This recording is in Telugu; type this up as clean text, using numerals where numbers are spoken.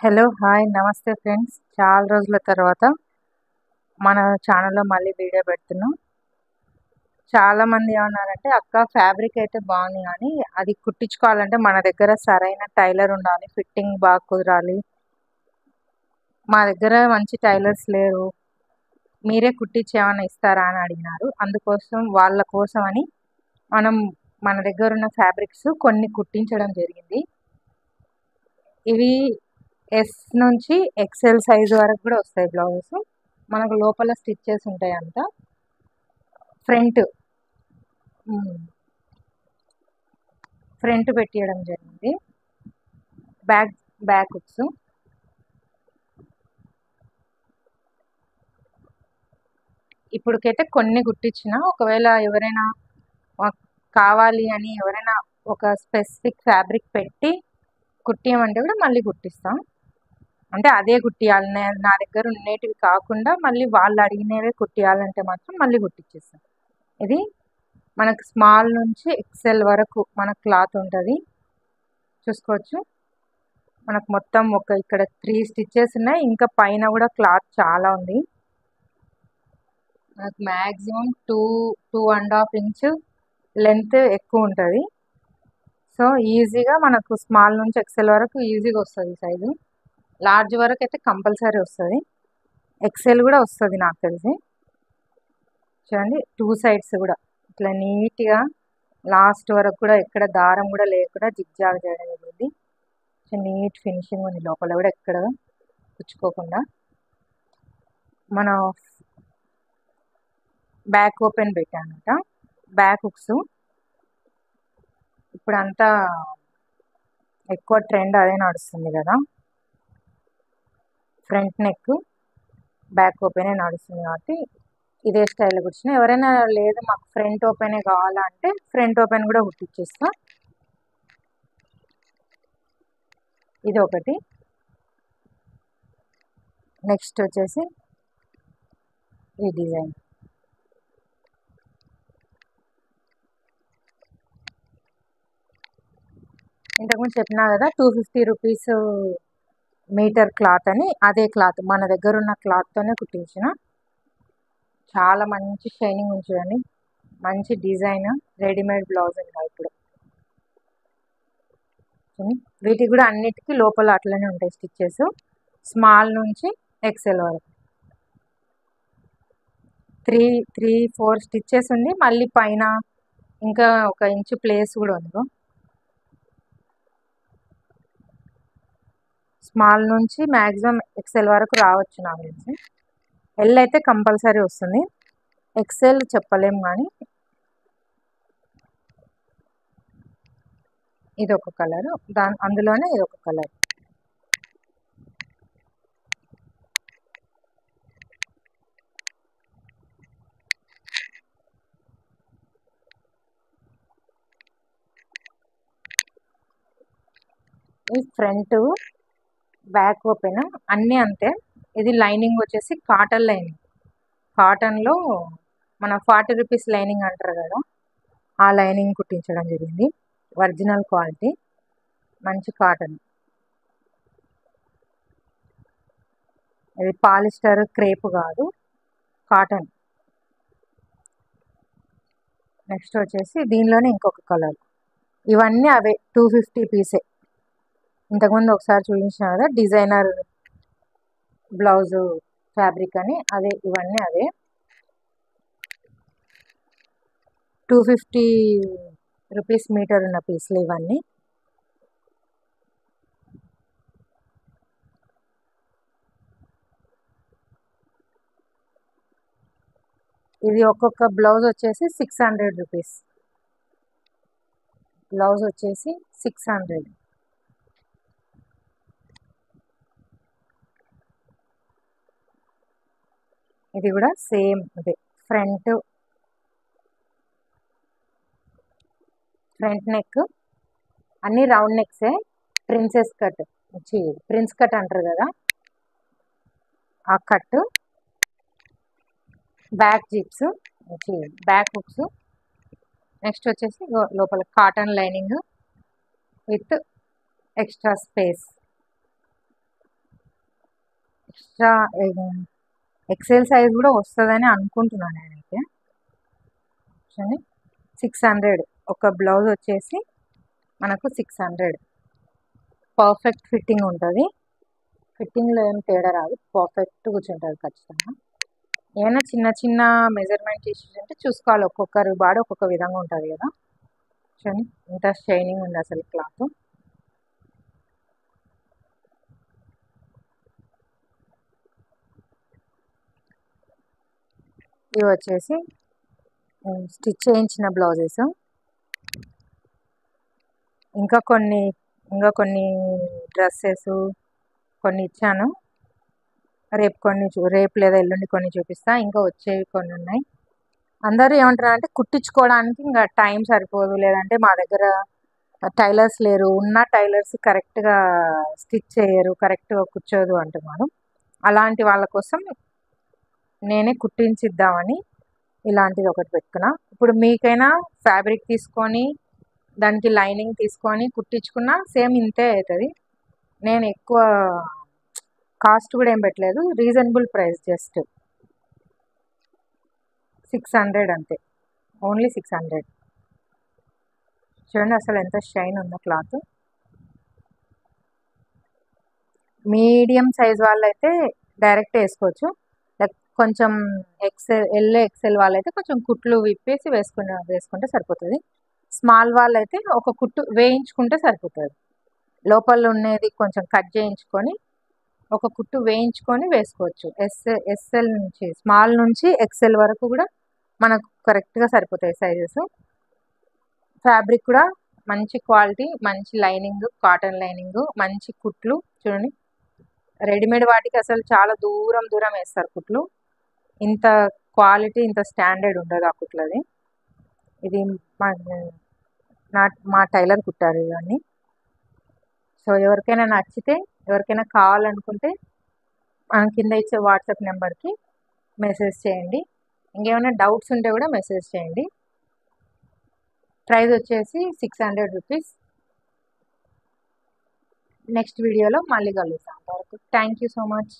హలో హాయ్ నమస్తే ఫ్రెండ్స్. చాలా రోజుల తర్వాత మన ఛానల్లో మళ్ళీ వీడియో పెడుతున్నాం. చాలామంది ఏమన్నారంటే అక్క ఫ్యాబ్రిక్ అయితే బాగుంది కానీ అది కుట్టించుకోవాలంటే మన దగ్గర సరైన టైలర్ ఉండాలి, ఫిట్టింగ్ బాగా కుదరాలి. మా దగ్గర మంచి టైలర్స్ లేరు, మీరే కుట్టించి ఏమైనా ఇస్తారా అని అడిగినారు. అందుకోసం వాళ్ళ కోసం అని మనం మన దగ్గర ఉన్న ఫ్యాబ్రిక్స్ కొన్ని కుట్టించడం జరిగింది. ఇవి ఎస్ నుంచి ఎక్సెల్ సైజ్ వరకు కూడా వస్తాయి బ్లౌజెస్. మనకు లోపల స్టిచ్చెస్ ఉంటాయి అంతా. ఫ్రంట్ ఫ్రంట్ పెట్టియడం జరిగింది. Back back hooks. ఇప్పటికైతే కొన్ని కుట్టించిన, ఒకవేళ ఎవరైనా కావాలి అని ఎవరైనా ఒక స్పెసిఫిక్ ఫ్యాబ్రిక్ పెట్టి కుట్టియమంటే కూడా మళ్ళీ కుట్టిస్తాం. అంటే అదే కుట్టియాలి, నా దగ్గర ఉండేటివి కాకుండా మళ్ళీ వాళ్ళు అడిగినవే కుట్టియాలంటే మాత్రం మళ్ళీ కుట్టించేస్తాం. ఇది మనకు స్మాల్ నుంచి ఎక్సెల్ వరకు మన క్లాత్ ఉంటుంది, చూసుకోవచ్చు. మనకు మొత్తం ఇక్కడ 3 స్టిచ్చెస్ ఉన్నాయి, ఇంకా పైన కూడా క్లాత్ చాలా ఉంది. మనకు మ్యాక్సిమం 2.5 ఇంచ్ లెంత్ ఎక్కువ ఉంటుంది. సో ఈజీగా మనకు స్మాల్ నుంచి ఎక్సెల్ వరకు ఈజీగా వస్తుంది సైజు. లార్జ్ వరకు అయితే కంపల్సరీ వస్తుంది, ఎక్సెల్ కూడా వస్తుంది నాకు తెలిసి. చూడండి 2 సైడ్స్ కూడా ఇట్లా నీట్గా లాస్ట్ వరకు కూడా ఎక్కడ దారం కూడా లేకుండా జిగ్జాగ్ చేయడం జరిగింది. నీట్ ఫినిషింగ్ ఉంది, లోపల కూడా ఎక్కడ పుచ్చుకోకుండా. మన బ్యాక్ ఓపెన్ పెట్టానమాట, బ్యాక్ హుక్స్. ఇప్పుడు అంతా ఎక్కువ ట్రెండ్ అదే నడుస్తుంది కదా, ఫ్రంట్ నెక్ బ్యాక్ ఓపెనే నడుస్తుంది కాబట్టి ఇదే స్టైల్ కూర్చున్నా. ఎవరైనా లేదు మాకు ఫ్రంట్ ఓపెనే కావాలంటే ఫ్రంట్ ఓపెన్ కూడా కుట్టించేస్తా. ఇది ఒకటి. నెక్స్ట్ వచ్చేసి ఈ డిజైన్. ఇంతకుముందు చెప్పినా కదా 250 రూపీస్ మీటర్ క్లాత్ అని, అదే క్లాత్ మన దగ్గర ఉన్న క్లాత్తోనే కుట్టించిన. చాలా మంచి షైనింగ్ ఉంటుందండి, మంచి డిజైన్. రెడీమేడ్ బ్లౌజ్ ఉంది ఇప్పుడు. వీటికి కూడా అన్నిటికీ లోపల అట్లనే ఉంటాయి స్టిచ్చెస్, స్మాల్ నుంచి ఎక్సెల్ వరకు. 3-4 స్టిచ్చెస్ ఉంది, మళ్ళీ పైన ఇంకా 1 ఇంచు ప్లేస్ కూడా ఉంది. స్మాల్ నుంచి మ్యాక్సిమం ఎక్సెల్ వరకు రావచ్చు నాకు తెలిసి. ఎల్ అయితే కంపల్సరీ వస్తుంది, ఎక్సెల్ చెప్పలేము. కానీ ఇది ఒక కలర్, అందులోనే ఇది ఒక కలర్. ఈ ఫ్రంట్ బ్యాక్ ఓపెన్ అన్నీ అంతే. ఇది లైనింగ్ వచ్చేసి కాటన్ లైనింగ్. కాటన్లో మన 40 రూపీస్ లైనింగ్ అంటారు కదా, ఆ లైనింగ్ కుట్టించడం జరిగింది. ఒరిజినల్ క్వాలిటీ, మంచి కాటన్. ఇది పాలిస్టర్ క్రేప్ కాదు, కాటన్. నెక్స్ట్ వచ్చేసి దీనిలోనే ఇంకొక కలర్. ఇవన్నీ అవే 250 పీసే. ఇంతకుముందు ఒకసారి చూపించిన కదా డిజైనర్ బ్లౌజ్ ఫ్యాబ్రిక్ అని, అదే ఇవన్నీ అవే 250 రూపీస్ మీటర్ ఉన్న పీస్లు ఇవన్నీ. ఇది ఒక్కొక్క బ్లౌజ్ వచ్చేసి 600 రూపీస్. బ్లౌజ్ వచ్చేసి 600. ఇది కూడా సేమ్ అదే. ఫ్రంట్ నెక్ అన్ని రౌండ్ నెక్సే. ప్రిన్సెస్ కట్, ప్రిన్స్ కట్ అంటారు కదా ఆ కట్. Back zips, back hooks. Next వచ్చేసి లోపల cotton lining with extra space. Extra XL size కూడా వస్తుందని అనుకుంటున్నాను నేనైతే. చూడండి 600 ఒక బ్లౌజ్ వచ్చేసి మనకు 600 పర్ఫెక్ట్ ఫిట్టింగ్ ఉంటుంది. ఫిట్టింగ్లో ఏం తేడా రాదు, పర్ఫెక్ట్ కూర్చుంటుంది ఖచ్చితంగా. ఏమైనా చిన్న చిన్న మెజర్మెంట్ ఇష్యూస్ అంటే చూసుకోవాలి, ఒక్కొక్కరి బాడీ ఒక్కొక్క విధంగా ఉంటుంది కదా. చూడండి ఇంత షైనింగ్ ఉంది అసలు క్లాత్. ఇవి వచ్చేసి స్టిచ్ చేయించిన బ్లౌజెస్. ఇంకా కొన్ని డ్రెస్సెస్ కొన్ని ఇచ్చాను. రేపు లేదా ఎల్లుండి కొన్ని చూపిస్తా. ఇంకా వచ్చేవి కొన్ని ఉన్నాయి. అందరూ ఏమంటారు అంటే కుట్టించుకోవడానికి ఇంకా టైం సరిపోదు, లేదంటే మా దగ్గర టైలర్స్ లేరు, ఉన్న టైలర్స్ కరెక్ట్గా స్టిచ్ చేయరు, కరెక్ట్గా కూర్చోదు అంటున్నారు. అలాంటి వాళ్ళ కోసం నేనే కుట్టించిద్దామని ఇలాంటిది ఒకటి పెట్టుకున్నా. ఇప్పుడు మీకైనా ఫ్యాబ్రిక్ తీసుకొని దానికి లైనింగ్ తీసుకొని కుట్టించుకున్నా సేమ్ ఇంతే అవుతుంది. నేను ఎక్కువ కాస్ట్ కూడా ఏం పెట్టలేదు, రీజనబుల్ ప్రైస్, జస్ట్ 600 అంతే, ఓన్లీ 600. చూడండి అసలు ఎంత షైన్ ఉందో క్లాత్. మీడియం సైజ్ వాళ్ళైతే డైరెక్ట్ వేసుకోవచ్చు, కొంచెం ఎక్సెల్ వాళ్ళైతే కొంచెం కుట్లు విప్పేసి వేసుకుంటే సరిపోతుంది. స్మాల్ వాళ్ళైతే ఒక కుట్టు వేయించుకుంటే సరిపోతుంది. లోపల ఉండేది కొంచెం కట్ చేయించుకొని ఒక కుట్టు వేయించుకొని వేసుకోవచ్చు. ఎస్ఎల్ నుంచి స్మాల్ నుంచి ఎక్సెల్ వరకు కూడా మనకు కరెక్ట్గా సరిపోతాయి సైజెస్. ఫ్యాబ్రిక్ కూడా మంచి క్వాలిటీ, మంచి లైనింగ్, కాటన్ లైనింగ్, మంచి కుట్లు. చూడండి రెడీమేడ్ వాటికి అసలు చాలా దూరం దూరం వేస్తారు కుట్లు, ఇంత క్వాలిటీ ఇంత స్టాండర్డ్ ఉండదు ఆ కుట్లది. ఇది మా టైలర్ కుట్టారు ఇవన్నీ. సో ఎవరికైనా నచ్చితే, ఎవరికైనా కావాలనుకుంటే మనం కింద ఇచ్చే వాట్సాప్ నెంబర్కి మెసేజ్ చేయండి. ఇంకేమైనా డౌట్స్ ఉంటే కూడా మెసేజ్ చేయండి. ప్రైస్ వచ్చేసి 600 రూపీస్. నెక్స్ట్ వీడియోలో మళ్ళీ కలుద్దాం. Thank you so much.